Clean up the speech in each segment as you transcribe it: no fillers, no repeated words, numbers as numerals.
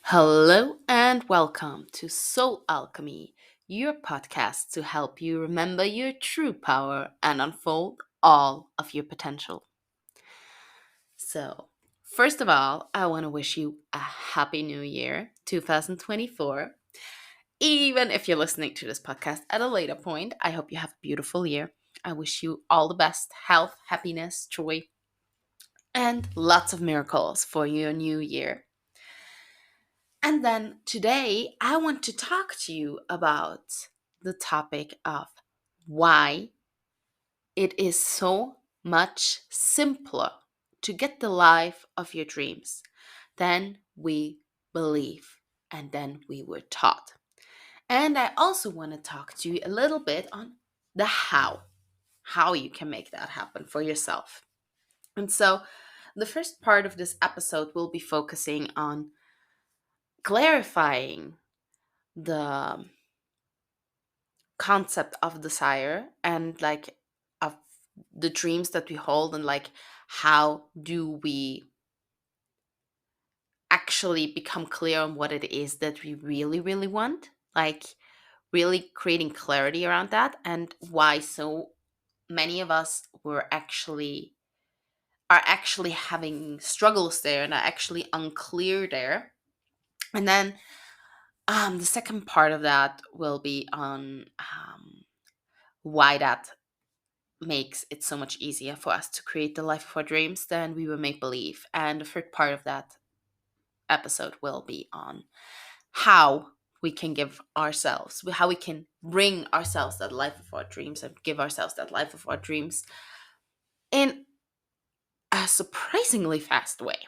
Hello and welcome to Soul Alchemy, your podcast to help you remember your true power and unfold all of your potential. So, first of all, I want to wish you a happy new year, 2024. Even if you're listening to this podcast at a later point, I hope you have a beautiful year. I wish you all the best health, happiness, joy, and lots of miracles for your new year. And then today, I want to talk to you about the topic of why it is so much simpler to get the life of your dreams than we believe and than we were taught. And I also want to talk to you a little bit on the how you can make that happen for yourself. And so, the first part of this episode will be focusing on clarifying the concept of desire and like of the dreams that we hold, and like how do we actually become clear on what it is that we really want, like really creating clarity around that, and why so many of us are actually having struggles there and are actually unclear there. And then the second part of that will be on why that makes it so much easier for us to create the life of our dreams than we would make believe. And the third part of that episode will be on how we can give ourselves, how we can bring ourselves that life of our dreams and give ourselves that life of our dreams in a surprisingly fast way.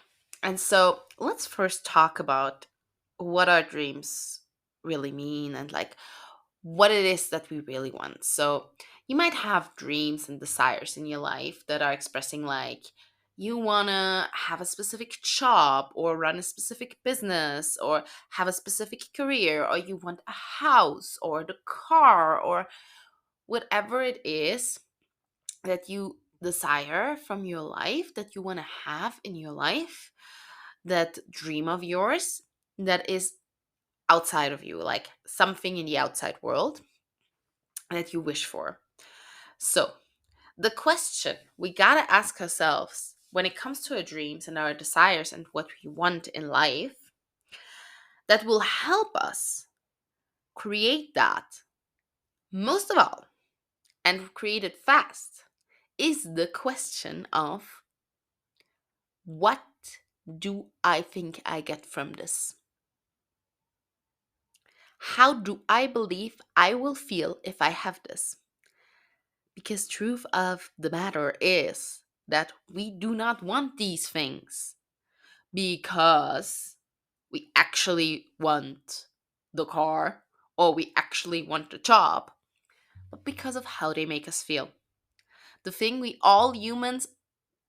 And so let's first talk about what our dreams really mean and like what it is that we really want. So you might have dreams and desires in your life that are expressing like you want to have a specific job or run a specific business or have a specific career, or you want a house or the car or whatever it is that you desire from your life, that you want to have in your life, that dream of yours that is outside of you, like something in the outside world that you wish for. So, the question we gotta ask ourselves when it comes to our dreams and our desires and what we want in life that will help us create that most of all and create it fast is the question of what do I think I get from this? How do I believe I will feel if I have this? Because truth of the matter is that we do not want these things because we actually want the car or we actually want the job, but because of how they make us feel. The thing we all humans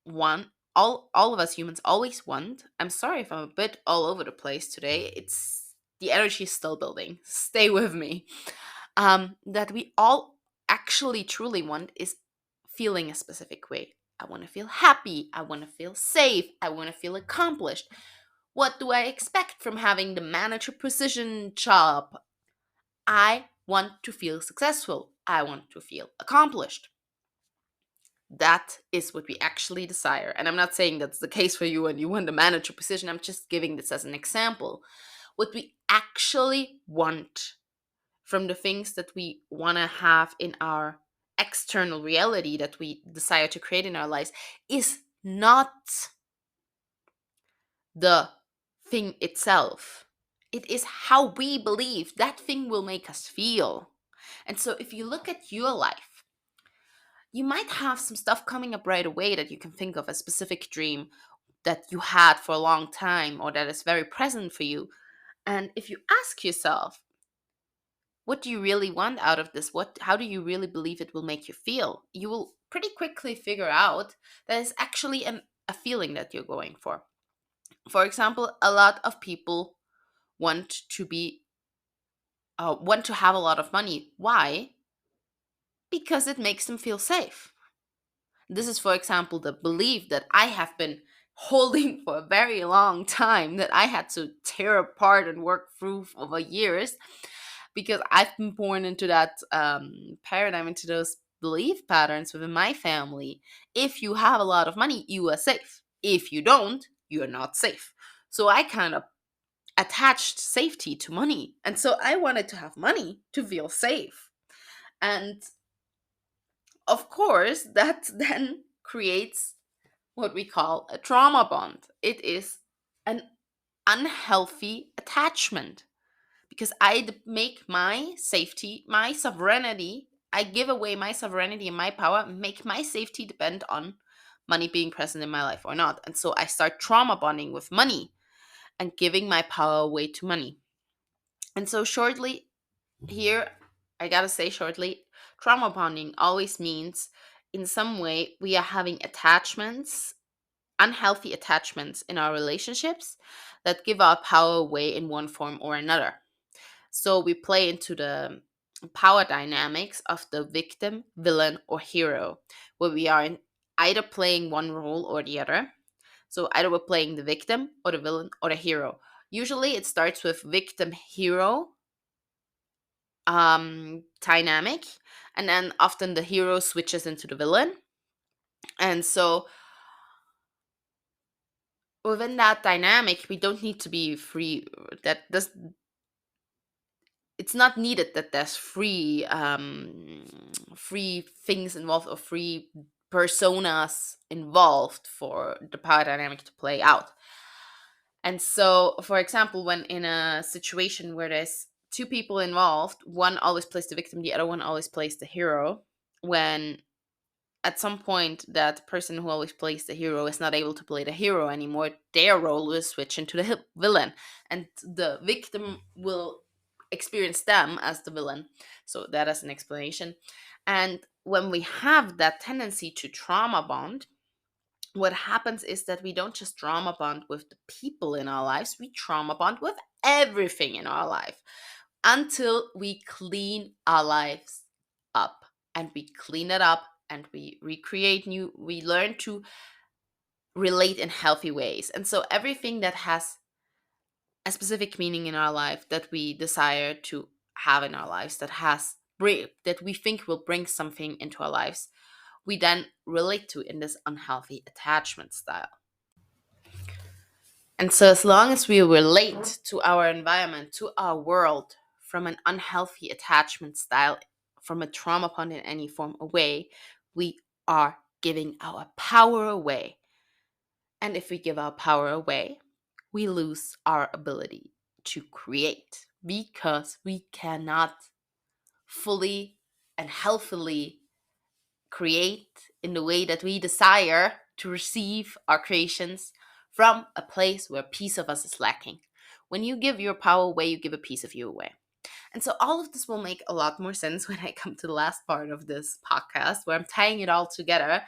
want, all of us humans always want. I'm sorry if I'm a bit all over the place today. It's the energy is still building. Stay with me. That we all actually truly want is feeling a specific way. I want to feel happy. I want to feel safe. I want to feel accomplished. What do I expect from having the manager position job? I want to feel successful. I want to feel accomplished. That is what we actually desire. And I'm not saying that's the case for you and you want the manager position. I'm just giving this as an example. What we actually want from the things that we want to have in our external reality that we desire to create in our lives is not the thing itself. It is how we believe that thing will make us feel. And so if you look at your life, you might have some stuff coming up right away that you can think of, a specific dream that you had for a long time or that is very present for you. And if you ask yourself, what do you really want out of this? How do you really believe it will make you feel? You will pretty quickly figure out that it's actually a feeling that you're going for. For example, a lot of people want to be want to have a lot of money. Why? Because it makes them feel safe. This is, for example, the belief that I have been holding for a very long time that I had to tear apart and work through over years, because I've been born into that paradigm, into those belief patterns within my family. If you have a lot of money, you are safe. If you don't, you are not safe. So I kind of attached safety to money. And so I wanted to have money to feel safe. And of course, that then creates what we call a trauma bond. It is an unhealthy attachment, because make my safety, my sovereignty, I give away my sovereignty and my power, make my safety depend on money being present in my life or not. And so I start trauma bonding with money and giving my power away to money. And so, shortly, here, I gotta say shortly, trauma bonding always means in some way we are having attachments, unhealthy attachments in our relationships that give our power away in one form or another. So we play into the power dynamics of the victim, villain, or hero, where we are either playing one role or the other. So either we're playing the victim or the villain or the hero. Usually it starts with victim hero dynamic, and then often the hero switches into the villain. And so within that dynamic, we don't need to be free. That does It's not needed that there's free things involved, or free personas involved for the power dynamic to play out. And so, for example, when in a situation where there's two people involved, one always plays the victim, the other one always plays the hero. When at some point that person who always plays the hero is not able to play the hero anymore, their role will switch into the villain, and the victim will experience them as the villain. So that is an explanation. And when we have that tendency to trauma bond, what happens is that we don't just trauma bond with the people in our lives, we trauma bond with everything in our life, until we clean our lives up. And we clean it up and we recreate new, we learn to relate in healthy ways. And so everything that has a specific meaning in our life, that we desire to have in our lives, that we think will bring something into our lives, we then relate to in this unhealthy attachment style. And so, as long as we relate to our environment, to our world, from an unhealthy attachment style, from a trauma bond in any form away, we are giving our power away. And if we give our power away, we lose our ability to create, because we cannot fully and healthily create in the way that we desire to receive our creations from a place where a piece of us is lacking. When you give your power away, you give a piece of you away. And so all of this will make a lot more sense when I come to the last part of this podcast, where I'm tying it all together,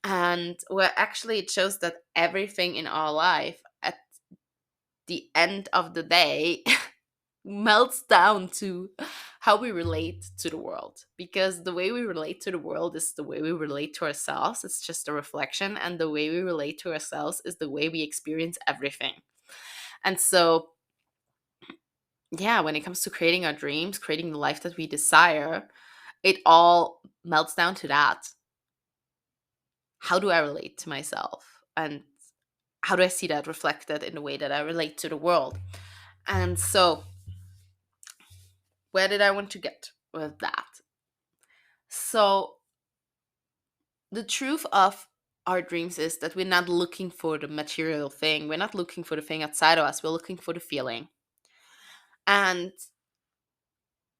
and where actually it shows that everything in our life at the end of the day melts down to how we relate to the world, because the way we relate to the world is the way we relate to ourselves. It's just a reflection, and the way we relate to ourselves is the way we experience everything. And so, yeah, when it comes to creating our dreams, creating the life that we desire, it all melts down to that. How do I relate to myself, and how do I see that reflected in the way that I relate to the world? And so, where did I want to get with that? So, the truth of our dreams is that we're not looking for the material thing. We're not looking for the thing outside of us. We're looking for the feeling. And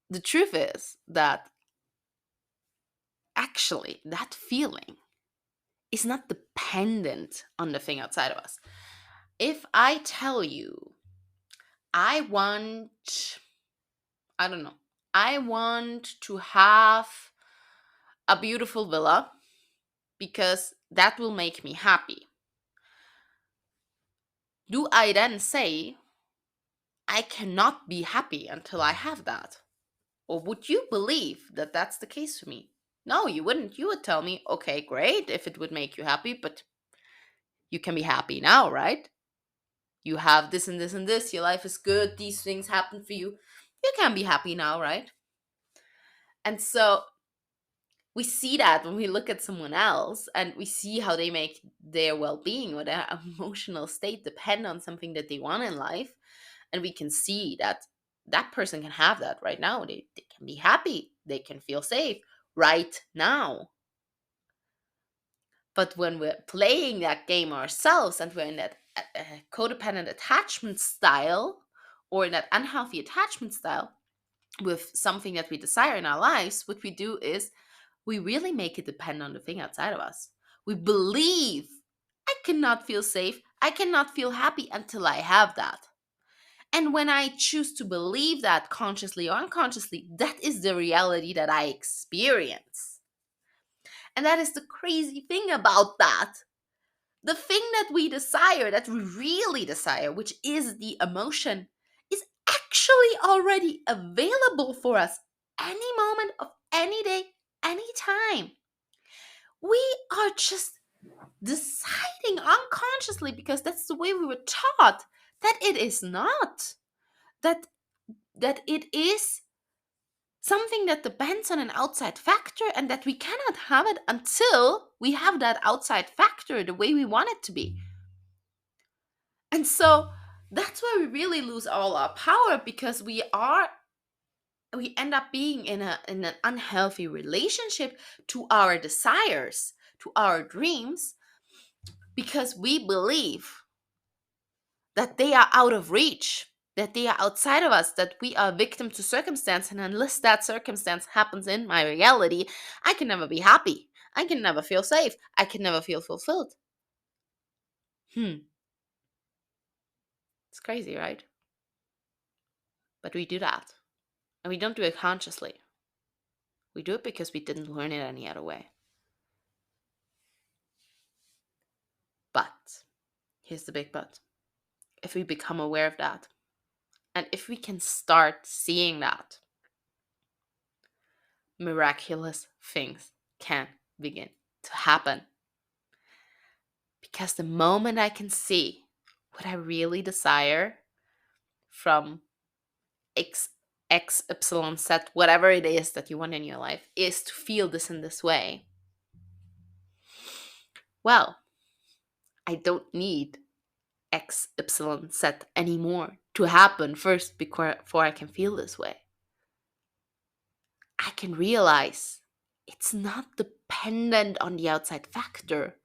the truth is that actually that feeling is not dependent on the thing outside of us. If I tell you, I want, I don't know, I want to have a beautiful villa because that will make me happy. Do I then say, I cannot be happy until I have that? Or would you believe that that's the case for me? No, you wouldn't. You would tell me, okay, great, if it would make you happy, but You can be happy now, right? You have this and this and this. Your life is good. These things happen for you. You can be happy now, right? And so we see that when we look at someone else and we see how they make their well-being or their emotional state depend on something that they want in life, and we can see that that person can have that right now. They can be happy, they can feel safe right now. But when we're playing that game ourselves and we're in that codependent attachment style, or in that unhealthy attachment style with something that we desire in our lives, what we do is we really make it depend on the thing outside of us. We believe I cannot feel safe, I cannot feel happy until I have that. And when I choose to believe that consciously or unconsciously, that is the reality that I experience. And that is the crazy thing about that. The thing that we desire, that we really desire, which is the emotion, is actually already available for us any moment of any day, any time. We are just deciding unconsciously, because that's the way we were taught, that it is not. That it is something that depends on an outside factor, and that we cannot have it until we have that outside factor the way we want it to be. And so that's why we really lose all our power, because we end up being in an unhealthy relationship to our desires, to our dreams, because we believe that they are out of reach, that they are outside of us, that we are victim to circumstance, and unless that circumstance happens in my reality, I can never be happy. I can never feel safe. I can never feel fulfilled. It's crazy, right? But we do that. And we don't do it consciously. We do it because we didn't learn it any other way. But here's the big but. If we become aware of that, and if we can start seeing that, miraculous things can begin to happen. Because the moment I can see what I really desire from X, X, Y, Z, whatever it is that you want in your life, is to feel this in this way, well, I don't need X, Y, Z anymore to happen first before I can feel this way. I can realize it's not dependent on the outside factor.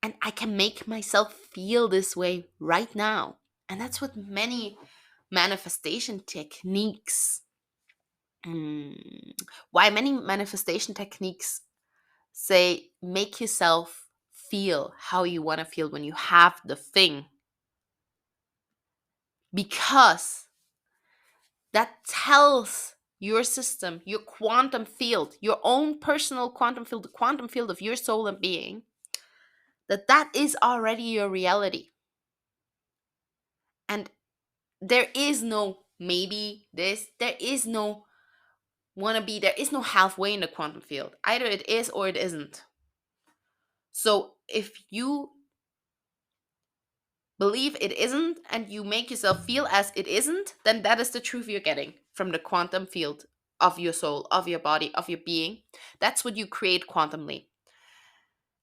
And I can make myself feel this way right now. And that's what many manifestation techniques, why many manifestation techniques say make yourself feel how you want to feel when you have the thing. Because that tells your system, your quantum field, your own personal quantum field, the quantum field of your soul and being, that that is already your reality. And there is no maybe this, there is no wannabe, there is no halfway in the quantum field. Either it is or it isn't. So if you believe it isn't and you make yourself feel as it isn't, then that is the truth you're getting from the quantum field of your soul, of your body, of your being. That's what you create quantumly.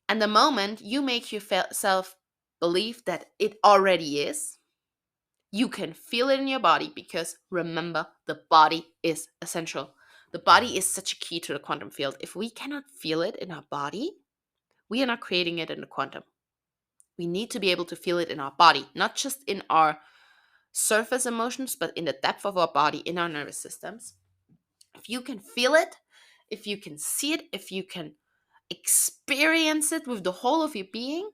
And the moment you make yourself believe that it already is, you can feel it in your body, because remember, the body is essential. The body is such a key to the quantum field. If we cannot feel it in our body, we are not creating it in the quantum. We need to be able to feel it in our body, not just in our surface emotions, but in the depth of our body, in our nervous systems. If you can feel it, if you can see it, if you can experience it with the whole of your being,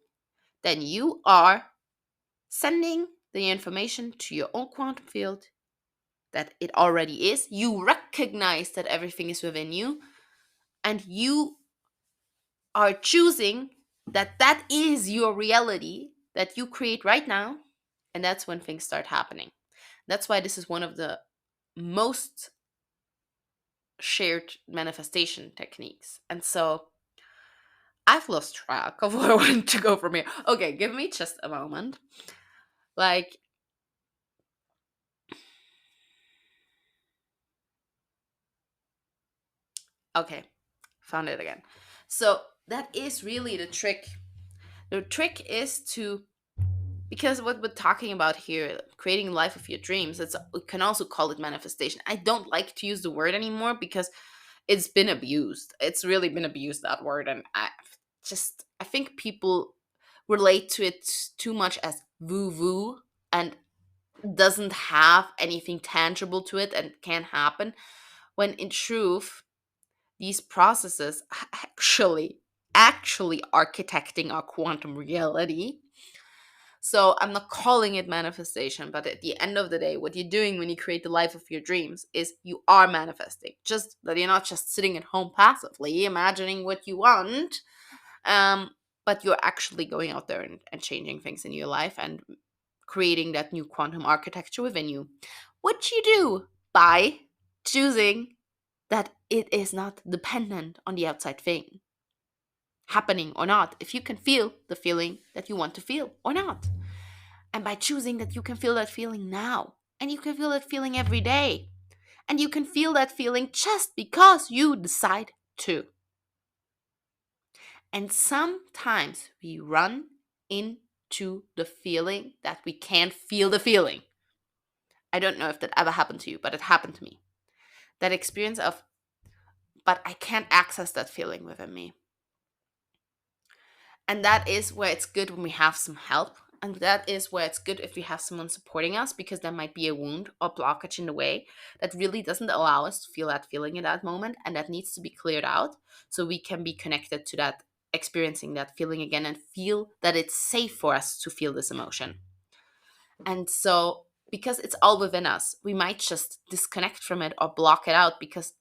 then you are sending the information to your own quantum field that it already is. You recognize that everything is within you, and you are choosing that that is your reality that you create right now. And that's when things start happening. That's why this is one of the most shared manifestation techniques. And so I've lost track of where I want to go from here. Okay, give me just a moment. Like, okay, found it again. So that is really the trick. The trick is to, because what we're talking about here, creating life of your dreams, it's, we can also call it manifestation. I don't like to use the word anymore because it's been abused. It's really been abused, that word, and I think people relate to it too much as woo woo, and doesn't have anything tangible to it and can't happen, when in truth these processes actually architecting our quantum reality. So I'm not calling it manifestation, but at the end of the day, what you're doing when you create the life of your dreams is you are manifesting. Just that you're not just sitting at home passively imagining what you want, um, but you're actually going out there and changing things in your life and creating that new quantum architecture within you. What you do by choosing that it is not dependent on the outside thing happening or not. If you can feel the feeling that you want to feel or not. And by choosing that you can feel that feeling now. And you can feel that feeling every day. And you can feel that feeling just because you decide to. And sometimes we run into the feeling that we can't feel the feeling. I don't know if that ever happened to you, but it happened to me. That experience of, but I can't access that feeling within me. And that is where it's good when we have some help. And that is where it's good if we have someone supporting us, because there might be a wound or blockage in the way that really doesn't allow us to feel that feeling in that moment. And that needs to be cleared out so we can be connected to that, experiencing that feeling again, and feel that it's safe for us to feel this emotion. And so, because it's all within us, we might just disconnect from it or block it out because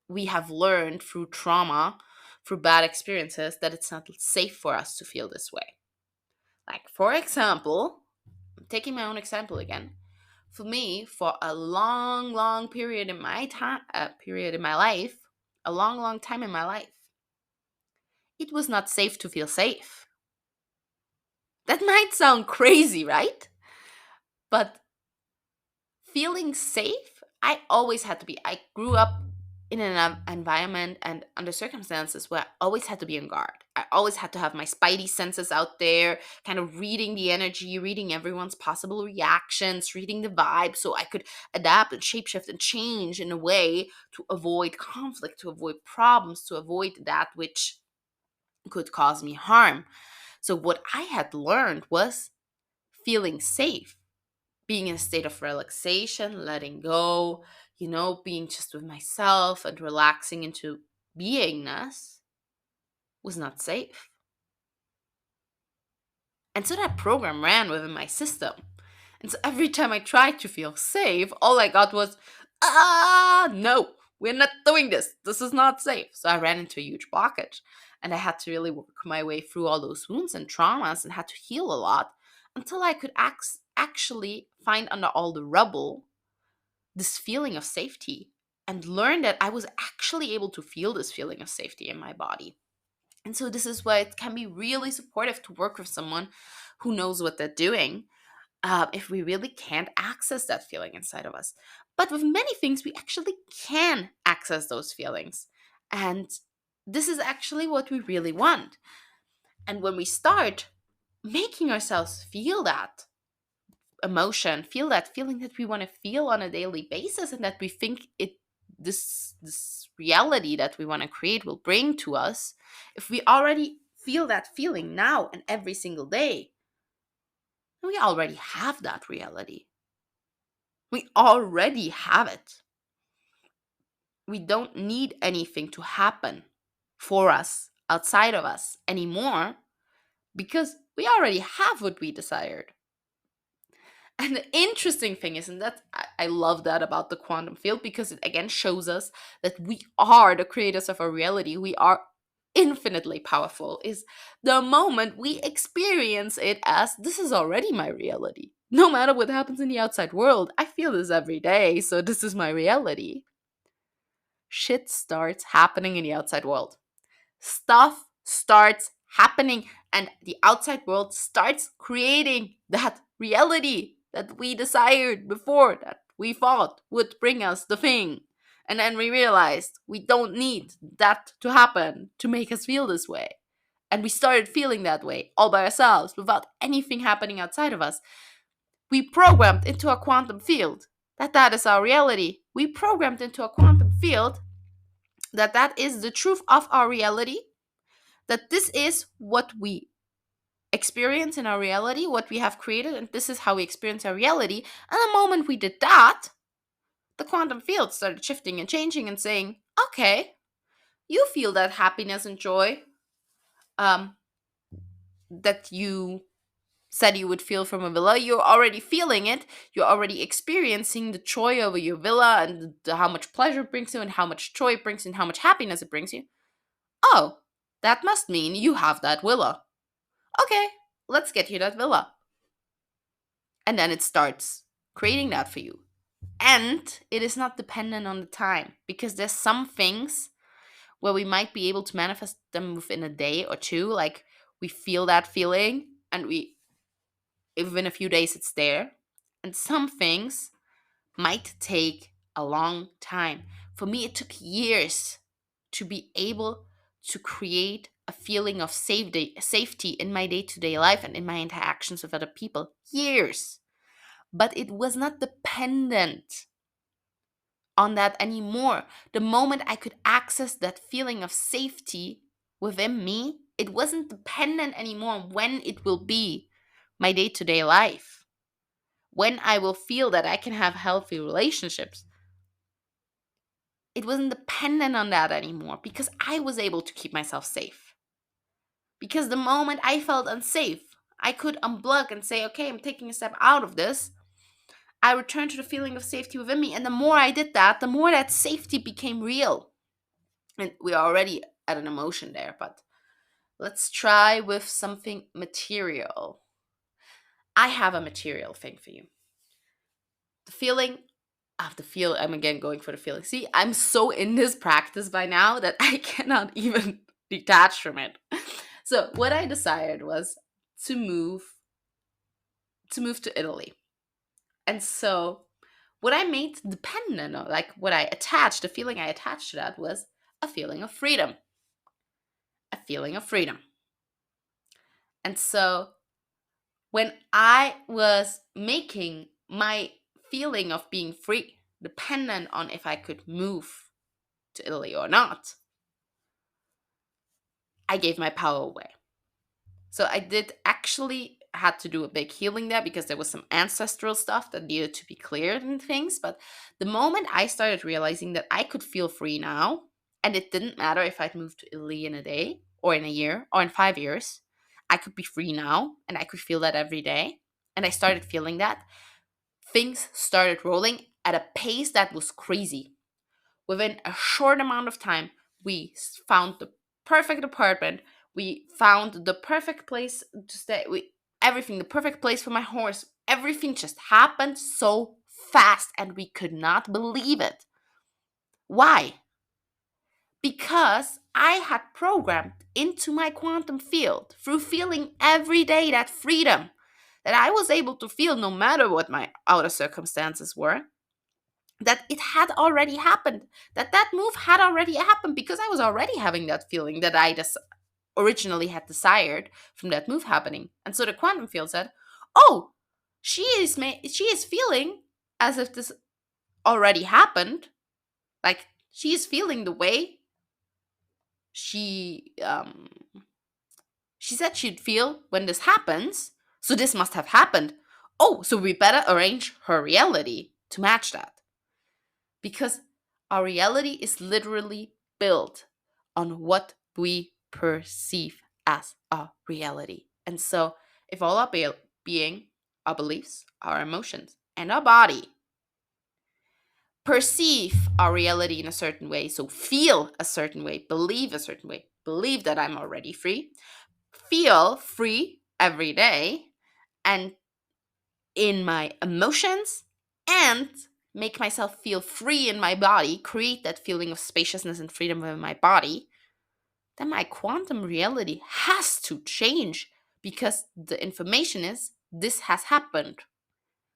we have learned through trauma, through bad experiences, that it's not safe for us to feel this way. Like, for example, I'm taking my own example again. For me, for a long period in my time, period in my life, a long time in my life, it was not safe to feel safe. That might sound crazy, right? But feeling safe, I always had to be. I grew up in an environment and under circumstances where I always had to be on guard. I always had to have my spidey senses out there, kind of reading the energy, reading everyone's possible reactions, reading the vibe, so I could adapt and shapeshift and change in a way to avoid conflict, to avoid problems, to avoid that which could cause me harm. So, what I had learned was feeling safe, being in a state of relaxation, letting go, being just with myself and relaxing into beingness was not safe. And so that program ran within my system. And so every time I tried to feel safe, all I got was, no, we're not doing this. This is not safe. So I ran into a huge blockage. And I had to really work my way through all those wounds and traumas and had to heal a lot until I could actually find under all the rubble this feeling of safety and learn that I was actually able to feel this feeling of safety in my body. And so this is why it can be really supportive to work with someone who knows what they're doing, if we really can't access that feeling inside of us. But with many things, we actually can access those feelings. And this is actually what we really want. And when we start making ourselves feel that emotion, feel that feeling that we want to feel on a daily basis, and that we think this reality that we want to create will bring to us, if we already feel that feeling now and every single day, we already have that reality. We already have it. We don't need anything to happen for us outside of us anymore, because we already have what we desired. And the interesting thing is, and that I love that about the quantum field, because it again shows us that we are the creators of our reality. We are infinitely powerful. Is the moment we experience it as, this is already my reality. No matter what happens in the outside world, I feel this every day, so this is my reality. Shit starts happening in the outside world. Stuff starts happening, and the outside world starts creating that reality that we desired before, that we thought would bring us the thing. And then we realized we don't need that to happen to make us feel this way. And we started feeling that way all by ourselves without anything happening outside of us. We programmed into a quantum field that that is our reality. We programmed into a quantum field that that is the truth of our reality, that this is what we experience in our reality, what we have created, and this is how we experience our reality. And the moment we did that, the quantum field started shifting and changing and saying, okay, you feel that happiness and joy um, that you said you would feel from a villa. You're already feeling it. You're already experiencing the joy over your villa and how much pleasure it brings you and how much joy it brings you and how much happiness it brings you. Oh, that must mean you have that villa. Okay, let's get you that villa. And then it starts creating that for you. And it is not dependent on the time, because there's some things where we might be able to manifest them within a day or two. Like, we feel that feeling and we, within a few days, it's there. And some things might take a long time. For me, it took years to be able to create a feeling of safety in my day-to-day life and in my interactions with other people. Years. But it was not dependent on that anymore. The moment I could access that feeling of safety within me, it wasn't dependent anymore on when it will be my day-to-day life. When I will feel that I can have healthy relationships. It wasn't dependent on that anymore because I was able to keep myself safe. Because the moment I felt unsafe, I could unplug and say, okay, I'm taking a step out of this. I returned to the feeling of safety within me. And the more I did that, the more that safety became real. And we are already at an emotion there, but let's try with something material. I have a material thing for you. The feeling of the feel. I'm again going for the feeling. See, I'm so in this practice by now that I cannot even detach from it. So what I decided was to move to Italy. And so what I made dependent on, like what I attached, the feeling I attached to that was a feeling of freedom. A feeling of freedom. And so when I was making my feeling of being free dependent on if I could move to Italy or not, I gave my power away. So I did actually had to do a big healing there because there was some ancestral stuff that needed to be cleared and things. But the moment I started realizing that I could feel free now, and it didn't matter if I'd moved to Italy in a day or in a year or in 5 years, I could be free now and I could feel that every day. And I started feeling that. Things started rolling at a pace that was crazy. Within a short amount of time, we found the perfect apartment. We found the perfect place to stay. Everything, the perfect place for my horse. Everything just happened so fast and we could not believe it. Why? Because I had programmed into my quantum field through feeling every day that freedom that I was able to feel no matter what my outer circumstances were, that it had already happened, that that move had already happened because I was already having that feeling that I originally had desired from that move happening. And so the quantum field said, "Oh, she is feeling as if this already happened. Like she is feeling the way she said she'd feel when this happens. So this must have happened. Oh, so we better arrange her reality to match that." Because our reality is literally built on what we perceive as a reality. And so, if all our being, our beliefs, our emotions, and our body perceive our reality in a certain way, so feel a certain way, believe a certain way, believe that I'm already free, feel free every day, and in my emotions, and make myself feel free in my body, create that feeling of spaciousness and freedom in my body, then my quantum reality has to change, because the information is this has happened.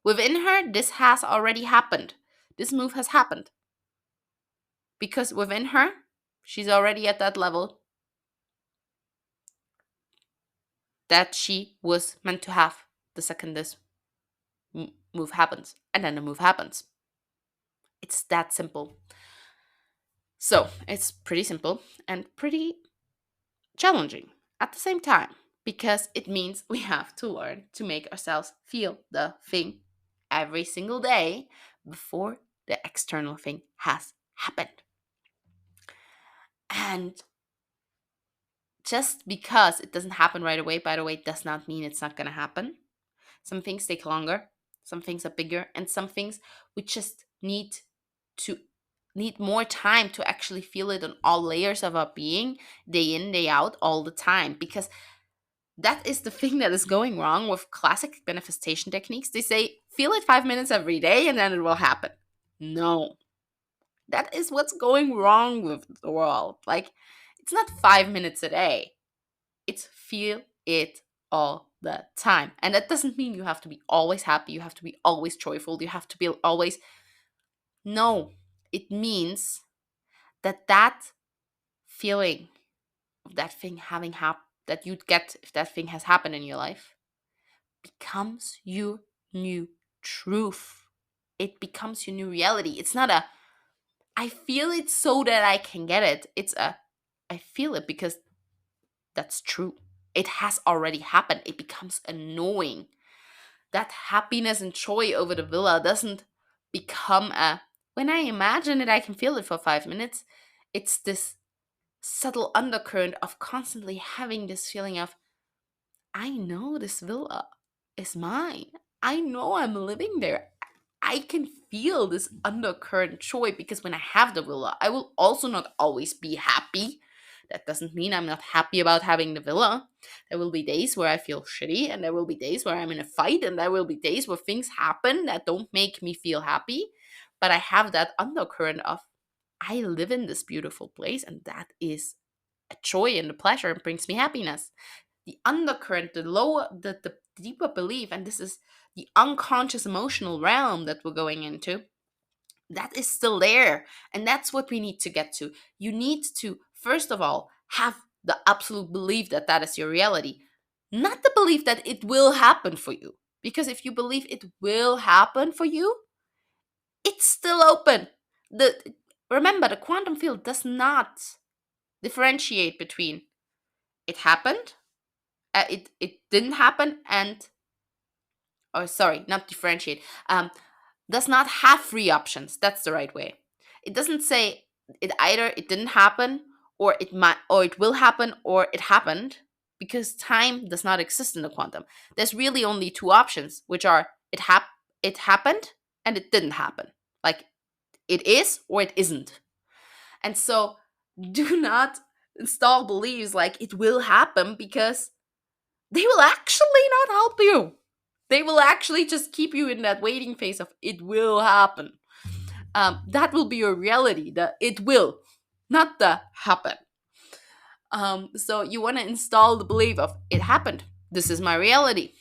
Within her, this has already happened. This move has happened. Because within her, she's already at that level that she was meant to have the second this move happens. And then the move happens. It's that simple. So it's pretty simple and pretty challenging at the same time, because it means we have to learn to make ourselves feel the thing every single day before the external thing has happened. And just because it doesn't happen right away, by the way, does not mean it's not going to happen. Some things take longer, some things are bigger, and some things we just to need more time to actually feel it on all layers of our being, day in, day out, all the time. Because that is the thing that is going wrong with classic manifestation techniques. They say, feel it 5 minutes every day and then it will happen. No, that is what's going wrong with the world. Like, it's not 5 minutes a day, it's feel it all the time. And that doesn't mean you have to be always happy, you have to be always joyful, you have to be always. No, it means that feeling of that thing having happened, that you'd get if that thing has happened in your life, becomes your new truth. It becomes your new reality. It's not a, I feel it so that I can get it. It's a, I feel it because that's true. It has already happened. It becomes annoying. That happiness and joy over the villa doesn't become a, when I imagine it, I can feel it for 5 minutes. It's this subtle undercurrent of constantly having this feeling of, I know this villa is mine. I know I'm living there. I can feel this undercurrent joy, because when I have the villa, I will also not always be happy. That doesn't mean I'm not happy about having the villa. There will be days where I feel shitty, and there will be days where I'm in a fight, and there will be days where things happen that don't make me feel happy. But I have that undercurrent of, I live in this beautiful place, and that is a joy and a pleasure and brings me happiness. The undercurrent, the deeper belief, and this is the unconscious emotional realm that we're going into, that is still there. And that's what we need to get to. You need to, first of all, have the absolute belief that that is your reality, not the belief that it will happen for you. Because if you believe it will happen for you, it's still open. Remember, the quantum field does not differentiate between it happened, it didn't happen, and, or sorry, not differentiate, does not have three options. That's the right way. It doesn't say it either it didn't happen, or it might, or it will happen, or it happened, because time does not exist in the quantum. There's really only two options, which are it happened and it didn't happen. Like, it is or it isn't. And so do not install beliefs like it will happen, because they will actually not help you. They will actually just keep you in that waiting phase of it will happen. That will be your reality. The it will, not the happen. So you want to install the belief of it happened. This is my reality.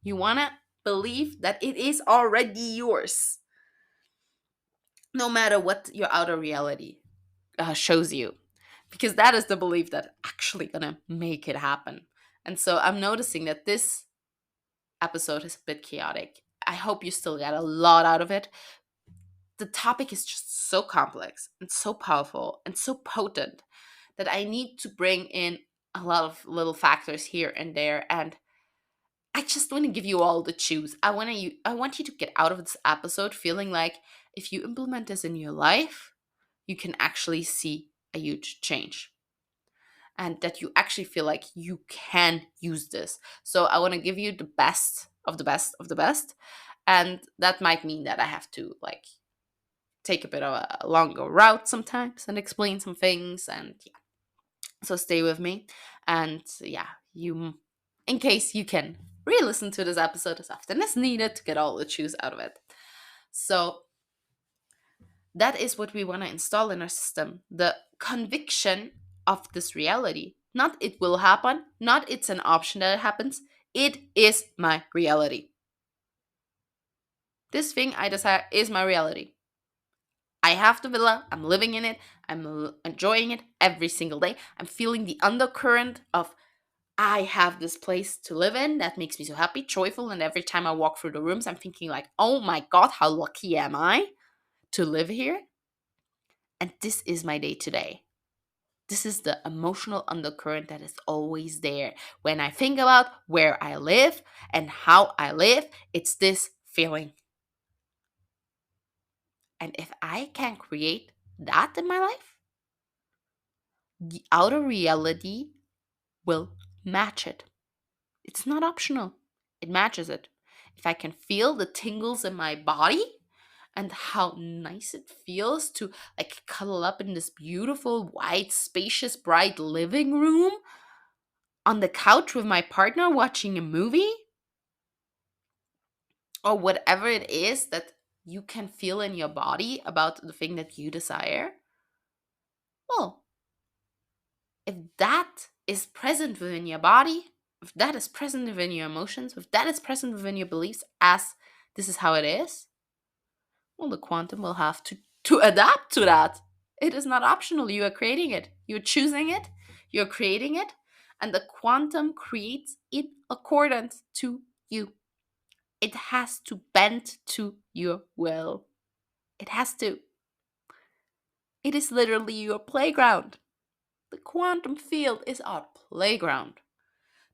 You want to believe that it is already yours, no matter what your outer reality shows you, because that is the belief that actually gonna make it happen. And so I'm noticing that this episode is a bit chaotic. I hope you still get a lot out of it. The topic is just so complex and so powerful and so potent that I need to bring in a lot of little factors here and there. And I just want to give you all the choose. I want you to get out of this episode feeling like if you implement this in your life, you can actually see a huge change. And that you actually feel like you can use this. So I want to give you the best of the best of the best. And that might mean that I have to like take a bit of a longer route sometimes and explain some things. And yeah, so stay with me. And yeah, you, in case you can re-listen to this episode as often as needed to get all the juice out of it. So that is what we want to install in our system, the conviction of this reality. Not it will happen, not it's an option that it happens. It is my reality. This thing I desire is my reality. I have the villa, I'm living in it, enjoying it every single day. I'm feeling the undercurrent of I have this place to live in that makes me so happy, joyful, and every time I walk through the rooms, I'm thinking like, "Oh my god, how lucky am I to live here?" And this is my day today. This is the emotional undercurrent that is always there. When I think about where I live and how I live, it's this feeling. And if I can create that in my life, the outer reality will match it. It's not optional, it matches it. If I can feel the tingles in my body and how nice it feels to like cuddle up in this beautiful, white, spacious, bright living room on the couch with my partner watching a movie, or whatever it is that you can feel in your body about the thing that you desire, well, if that is present within your body, if that is present within your emotions, if that is present within your beliefs as this is how it is, well, the quantum will have to adapt to that. It is not optional. You are creating it. You're choosing it. You're creating it. And the quantum creates in accordance to you. It has to bend to your will. It has to. It is literally your playground. The quantum field is our playground.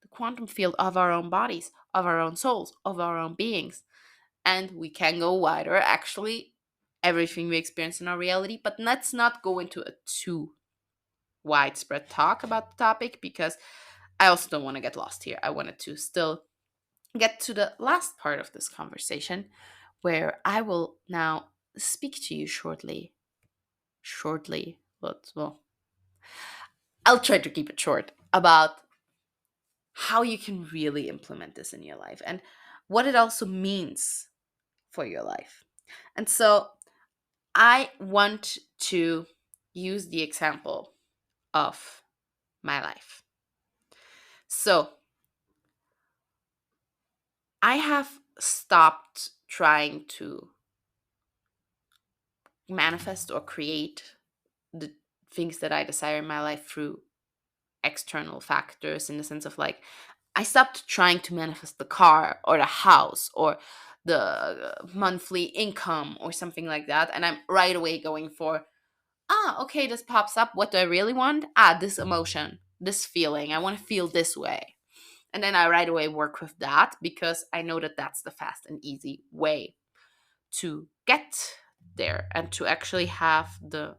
The quantum field of our own bodies, of our own souls, of our own beings. And we can go wider, actually, everything we experience in our reality. But let's not go into a too widespread talk about the topic because I also don't want to get lost here. I wanted to still get to the last part of this conversation where I will now speak to you shortly, but well, I'll try to keep it short about how you can really implement this in your life and what it also means for your life. And so I want to use the example of my life. So I have stopped trying to manifest or create the things that I desire in my life through external factors, in the sense of like, I stopped trying to manifest the car or the house or the monthly income or something like that. And I'm right away going for, okay, this pops up. What do I really want? This emotion, this feeling. I want to feel this way. And then I right away work with that because I know that that's the fast and easy way to get there and to actually have the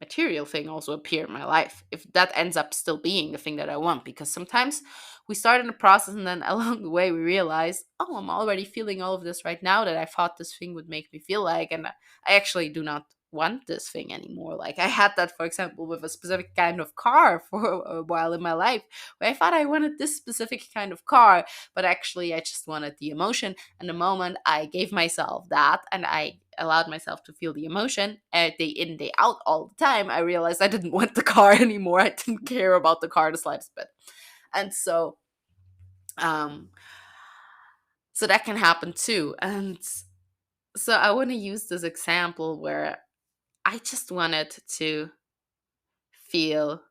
material thing also appear in my life, if that ends up still being the thing that I want. Because sometimes we start in a process and then along the way we realize, oh, I'm already feeling all of this right now that I thought this thing would make me feel like, and I actually do not want this thing anymore. Like I had that, for example, with a specific kind of car for a while in my life, where I thought I wanted this specific kind of car, but actually I just wanted the emotion. And the moment I gave myself that and I allowed myself to feel the emotion day in, day out, all the time, I realized I didn't want the car anymore. I didn't care about the car the slightest bit. And um so that can happen too. And so I want to use this example where I just wanted to feel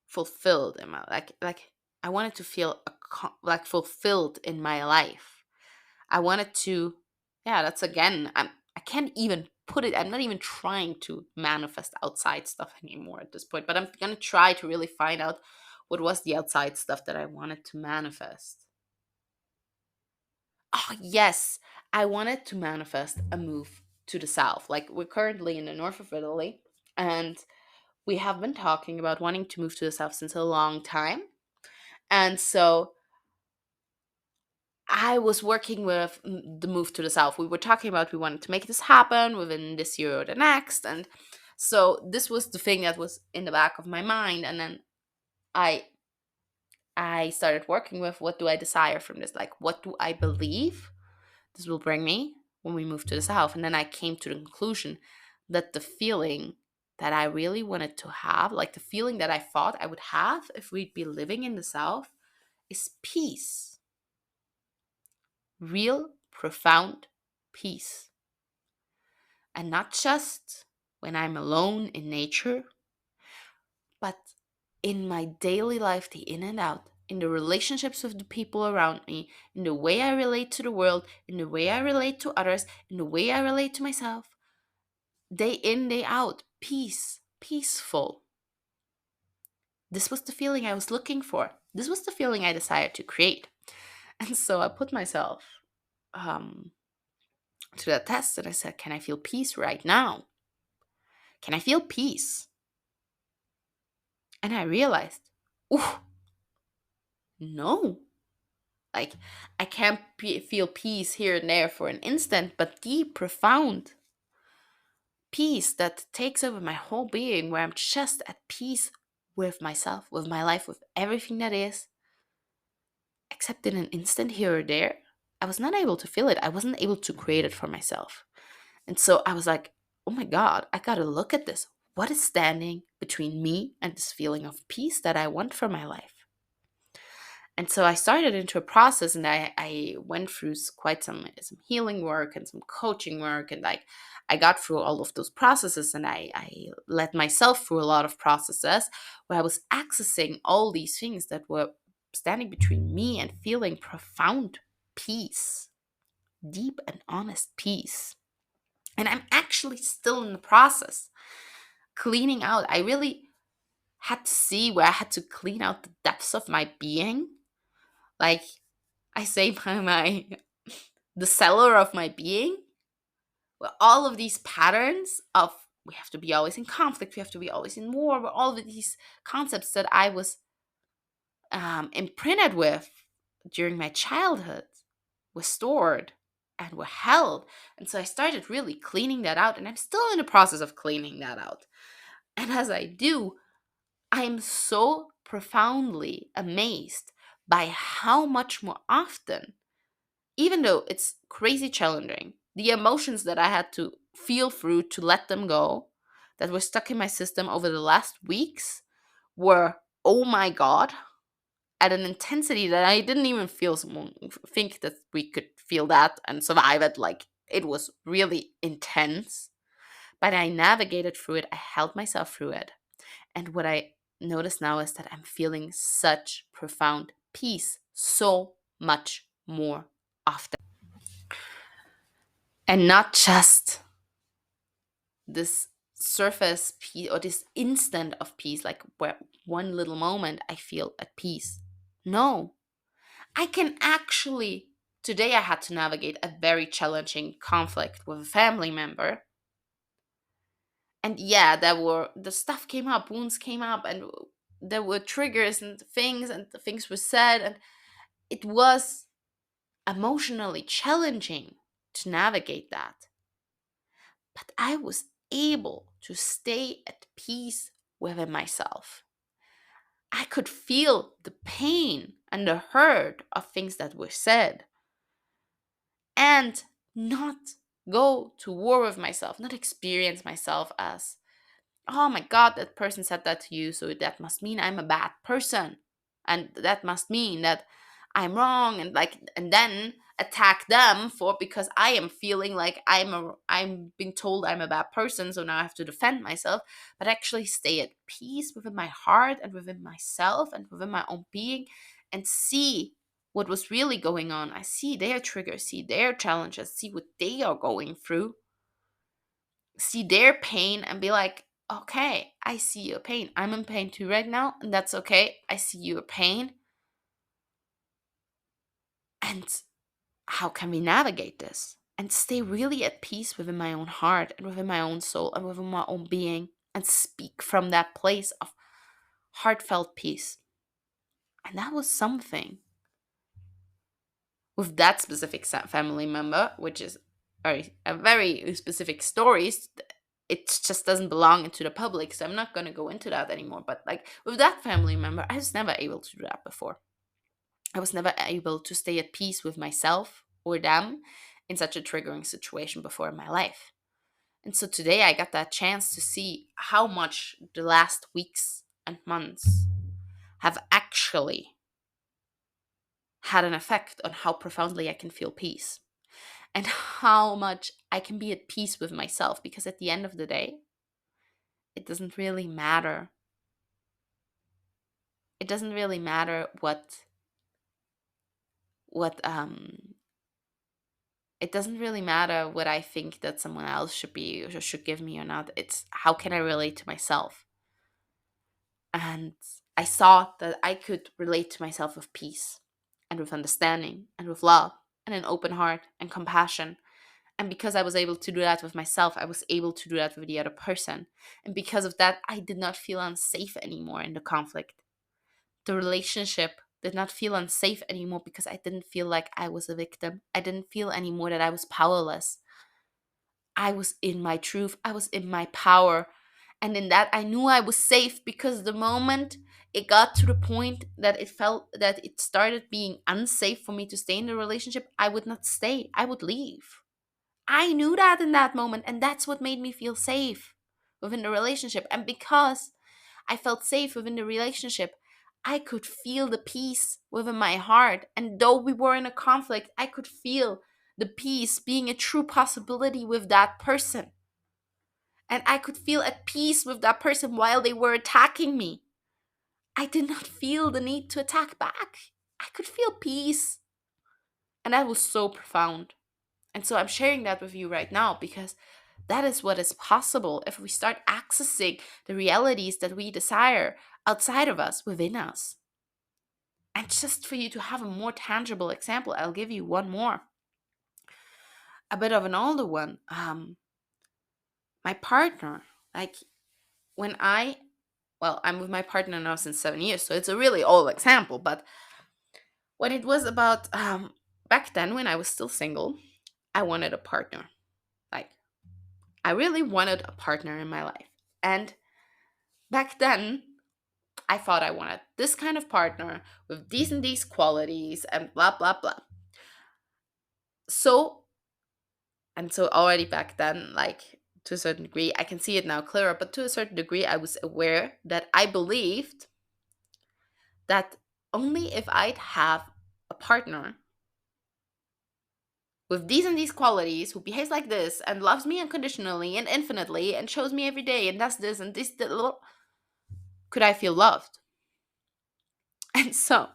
fulfilled in my like I wanted to feel like fulfilled in my life. I wanted to, yeah, that's again, I can't even put it, I'm not even trying to manifest outside stuff anymore at this point, but I'm gonna try to really find out what was the outside stuff that I wanted to manifest. Oh, yes, I wanted to manifest a move to the south. Like, we're currently in the north of Italy, and we have been talking about wanting to move to the south since a long time. And so I was working with the move to the south. We were talking about we wanted to make this happen within this year or the next. And so this was the thing that was in the back of my mind. And then I I started working with, what do I desire from this? Like, what do I believe this will bring me when we move to the south? And then I came to the conclusion that the feeling that I really wanted to have, like the feeling that I thought I would have if we'd be living in the South, is peace. Real, profound peace. And not just when I'm alone in nature, but in my daily life, the in and out, in the relationships with the people around me, in the way I relate to the world, in the way I relate to others, in the way I relate to myself, day in, day out, peace, peaceful. This was the feeling I was looking for. This was the feeling I decided to create. And so I put myself um, to that test and I said, can I feel peace right now? Can I feel peace? And I realized, ooh, no. Like, I can't feel peace here and there for an instant, but deep, profound peace that takes over my whole being, where I'm just at peace with myself, with my life, with everything that is, except in an instant here or there. I was not able to feel it. I wasn't able to create it for myself. And so I was like, oh my God, I gotta look at this. What is standing between me and this feeling of peace that I want for my life? And so I started into a process, and I went through quite some healing work and some coaching work, and like I got through all of those processes, and I led myself through a lot of processes where I was accessing all these things that were standing between me and feeling profound peace, deep and honest peace. And I'm actually still in the process cleaning out. I really had to see where I had to clean out the depths of my being. Like I say, my the cellar of my being, where all of these patterns of we have to be always in conflict, we have to be always in war, where all of these concepts that I was imprinted with during my childhood were stored and were held. And so I started really cleaning that out, and I'm still in the process of cleaning that out. And as I do, I am so profoundly amazed by how much more often, even though it's crazy challenging, the emotions that I had to feel through to let them go, that were stuck in my system over the last weeks, were, oh my God, at an intensity that I didn't even think that we could feel that and survive it. Like, it was really intense. But I navigated through it. I held myself through it. And what I notice now is that I'm feeling such profound peace so much more often. And not just this surface peace or this instant of peace, like where one little moment I feel at peace. No, I can actually. Today I had to navigate a very challenging conflict with a family member. And yeah, the stuff came up, wounds came up, and there were triggers and things were said, and it was emotionally challenging to navigate that. But I was able to stay at peace within myself. I could feel the pain and the hurt of things that were said and not go to war with myself, not experience myself as, oh my God, that person said that to you, so that must mean I'm a bad person. And that must mean that I'm wrong, and then attack them for because I am feeling like I'm being told I'm a bad person, so now I have to defend myself. But actually stay at peace within my heart and within myself and within my own being, and see what was really going on. I see their triggers, see their challenges, see what they are going through, see their pain, and be like, okay, I see your pain. I'm in pain too right now, and that's okay. I see your pain. And how can we navigate this? And stay really at peace within my own heart and within my own soul and within my own being, and speak from that place of heartfelt peace. And that was something with that specific family member, which is a very specific story. It just doesn't belong into the public, so I'm not going to go into that anymore. But like with that family member, I was never able to do that before. I was never able to stay at peace with myself or them in such a triggering situation before in my life. And so today I got that chance to see how much the last weeks and months have actually had an effect on how profoundly I can feel peace and how much I can be at peace with myself. Because at the end of the day, it doesn't really matter. It doesn't really matter what it doesn't really matter what I think that someone else should be or should give me or not. It's how can I relate to myself? And I saw that I could relate to myself with peace and with understanding and with love and an open heart and compassion. And because I was able to do that with myself, I was able to do that with the other person. And because of that, I did not feel unsafe anymore in the conflict. The relationship did not feel unsafe anymore because I didn't feel like I was a victim. I didn't feel anymore that I was powerless. I was in my truth, I was in my power. And in that, I knew I was safe because the moment it got to the point that it felt that it started being unsafe for me to stay in the relationship, I would not stay. I would leave. I knew that in that moment, and that's what made me feel safe within the relationship. And because I felt safe within the relationship, I could feel the peace within my heart. And though we were in a conflict, I could feel the peace being a true possibility with that person. And I could feel at peace with that person while they were attacking me. I did not feel the need to attack back. I could feel peace. And that was so profound. And so I'm sharing that with you right now because that is what is possible if we start accessing the realities that we desire outside of us, within us. And just for you to have a more tangible example, I'll give you one more, a bit of an older one. My partner, like when I'm with my partner now since 7 years, so it's a really old example. But when it was about back then, when I was still single, I wanted a partner. Like I really wanted a partner in my life. And back then, I thought I wanted this kind of partner with these and these qualities and blah, blah, blah. So, and so already back then, like to a certain degree, I can see it now clearer, but to a certain degree, I was aware that I believed that only if I'd have a partner with these and these qualities who behaves like this and loves me unconditionally and infinitely and shows me every day and does this and this, could I feel loved. And so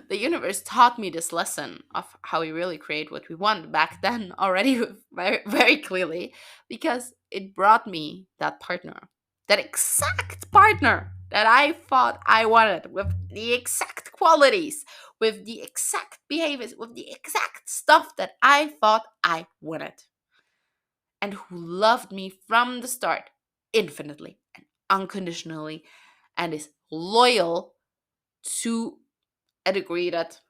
the universe taught me this lesson of how we really create what we want back then already very, very clearly, because it brought me that partner, that exact partner that I thought I wanted, with the exact qualities, with the exact behaviors, with the exact stuff that I thought I wanted, and who loved me from the start infinitely and unconditionally and is loyal to a degree that